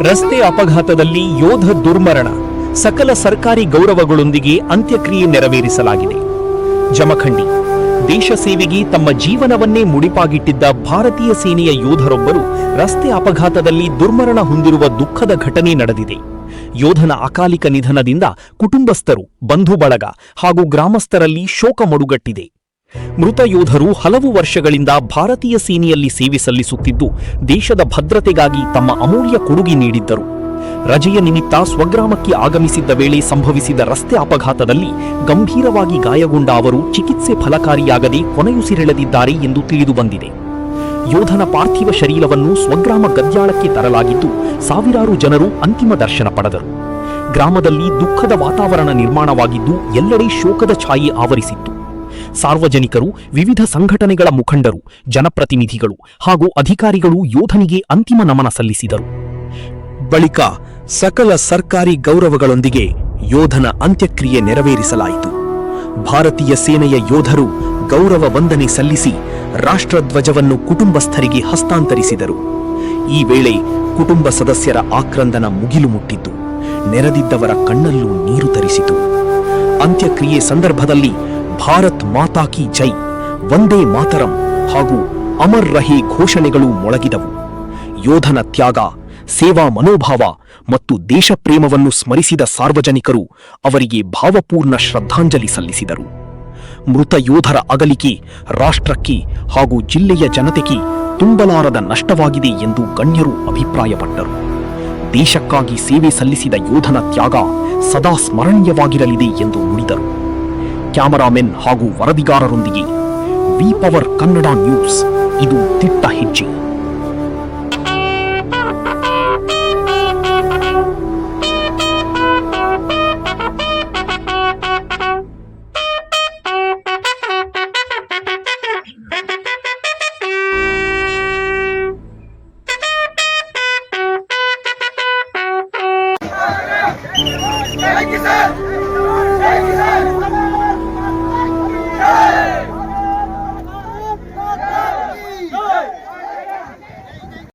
ರಸ್ತೆ ಅಪಘಾತದಲ್ಲಿ ಯೋಧ ದುರ್ಮರಣ, ಸಕಲ ಸರ್ಕಾರಿ ಗೌರವಗಳೊಂದಿಗೆ ಅಂತ್ಯಕ್ರಿಯೆ ನೆರವೇರಿಸಲಾಗಿದೆ. ಜಮಖಂಡಿ ದೇಶ ಸೇವೆಗೆ ತಮ್ಮ ಜೀವನವನ್ನೇ ಮುಡಿಪಾಗಿಟ್ಟಿದ್ದ ಭಾರತೀಯ ಸೇನೆಯ ಯೋಧರೊಬ್ಬರು ರಸ್ತೆ ಅಪಘಾತದಲ್ಲಿ ದುರ್ಮರಣ ಹೊಂದಿರುವ ದುಃಖದ ಘಟನೆ ನಡೆದಿದೆ. ಯೋಧನ ಅಕಾಲಿಕ ನಿಧನದಿಂದ ಕುಟುಂಬಸ್ಥರು, ಬಂಧು ಬಳಗ ಹಾಗೂ ಗ್ರಾಮಸ್ಥರಲ್ಲಿ ಶೋಕ ಮಡುಗಟ್ಟಿದೆ. ಮೃತ ಯೋಧರು ಹಲವು ವರ್ಷಗಳಿಂದ ಭಾರತೀಯ ಸೇನೆಯಲ್ಲಿ ಸೇವೆ ಸಲ್ಲಿಸುತ್ತಿದ್ದು ದೇಶದ ಭದ್ರತೆಗಾಗಿ ತಮ್ಮ ಅಮೂಲ್ಯ ಕೊಡುಗೆ ನೀಡಿದ್ದರು. ರಜೆಯ ನಿಮಿತ್ತ ಸ್ವಗ್ರಾಮಕ್ಕೆ ಆಗಮಿಸಿದ್ದ ವೇಳೆ ಸಂಭವಿಸಿದ ರಸ್ತೆ ಅಪಘಾತದಲ್ಲಿ ಗಂಭೀರವಾಗಿ ಗಾಯಗೊಂಡ ಅವರು ಚಿಕಿತ್ಸೆ ಫಲಕಾರಿಯಾಗದೆ ಕೊನೆಯುಸಿರೆಳೆದಿದ್ದಾರೆ ಎಂದು ತಿಳಿದುಬಂದಿದೆ. ಯೋಧನ ಪಾರ್ಥಿವ ಶರೀರವನ್ನು ಸ್ವಗ್ರಾಮ ಗದ್ಯಾಳಕ್ಕೆ ತರಲಾಗಿದ್ದು ಸಾವಿರಾರು ಜನರು ಅಂತಿಮ ದರ್ಶನ ಪಡೆದರು. ಗ್ರಾಮದಲ್ಲಿ ದುಃಖದ ವಾತಾವರಣ ನಿರ್ಮಾಣವಾಗಿದ್ದು ಎಲ್ಲೆಡೆ ಶೋಕದ ಛಾಯೆ ಆವರಿಸಿತ್ತು. ಸಾರ್ವಜನಿಕರು, ವಿವಿಧ ಸಂಘಟನೆಗಳ ಮುಖಂಡರು, ಜನಪ್ರತಿನಿಧಿಗಳು ಹಾಗೂ ಅಧಿಕಾರಿಗಳು ಯೋಧನಿಗೆ ಅಂತಿಮ ನಮನ ಸಲ್ಲಿಸಿದರು. ಬಳಿಕ ಸಕಲ ಸರ್ಕಾರಿ ಗೌರವಗಳೊಂದಿಗೆ ಯೋಧನ ಅಂತ್ಯಕ್ರಿಯೆ ನೆರವೇರಿಸಲಾಯಿತು. ಭಾರತೀಯ ಸೇನೆಯ ಯೋಧರು ಗೌರವ ವಂದನೆ ಸಲ್ಲಿಸಿ ರಾಷ್ಟ್ರಧ್ವಜವನ್ನು ಕುಟುಂಬಸ್ಥರಿಗೆ ಹಸ್ತಾಂತರಿಸಿದರು. ಈ ವೇಳೆ ಕುಟುಂಬ ಸದಸ್ಯರ ಆಕ್ರಂದನ ಮುಗಿಲು ಮುಟ್ಟಿದ್ದು ನೆರೆದಿದ್ದವರ ಕಣ್ಣಲ್ಲೂ ನೀರು ತರಿಸಿತು. ಅಂತ್ಯಕ್ರಿಯೆ ಸಂದರ್ಭದಲ್ಲಿ ಭಾರತ್ ಮಾತಾ ಕಿ ಜೈ, ವಂದೇ ಮಾತರಂ ಹಾಗೂ ಅಮರ್ ರಹೇ ಘೋಷಣೆಗಳು ಮೊಳಗಿದವು. ಯೋಧನ ತ್ಯಾಗ, ಸೇವಾ ಮನೋಭಾವ ಮತ್ತು ದೇಶಪ್ರೇಮವನ್ನು ಸ್ಮರಿಸಿದ ಸಾರ್ವಜನಿಕರು ಅವರಿಗೆ ಭಾವಪೂರ್ಣ ಶ್ರದ್ಧಾಂಜಲಿ ಸಲ್ಲಿಸಿದರು. ಮೃತ ಯೋಧರ ಅಗಲಿಕೆ ರಾಷ್ಟ್ರಕ್ಕೆ ಹಾಗೂ ಜಿಲ್ಲೆಯ ಜನತೆಗೆ ತುಂಬಲಾರದ ನಷ್ಟವಾಗಿದೆ ಎಂದು ಗಣ್ಯರು ಅಭಿಪ್ರಾಯಪಟ್ಟರು. ದೇಶಕ್ಕಾಗಿ ಸೇವೆ ಸಲ್ಲಿಸಿದ ಯೋಧನ ತ್ಯಾಗ ಸದಾ ಸ್ಮರಣೀಯವಾಗಿರಲಿದೆ ಎಂದು ನುಡಿದರು. ಕ್ಯಾಮರಾಮೆನ್ ಹಾಗೂ ವರದಿಗಾರರೊಂದಿಗೆ ವಿ ಪವರ್ ಕನ್ನಡ ನ್ಯೂಸ್, ಇದು ದಿಟ್ಟ ಹೆಜ್ಜೆ. Hey!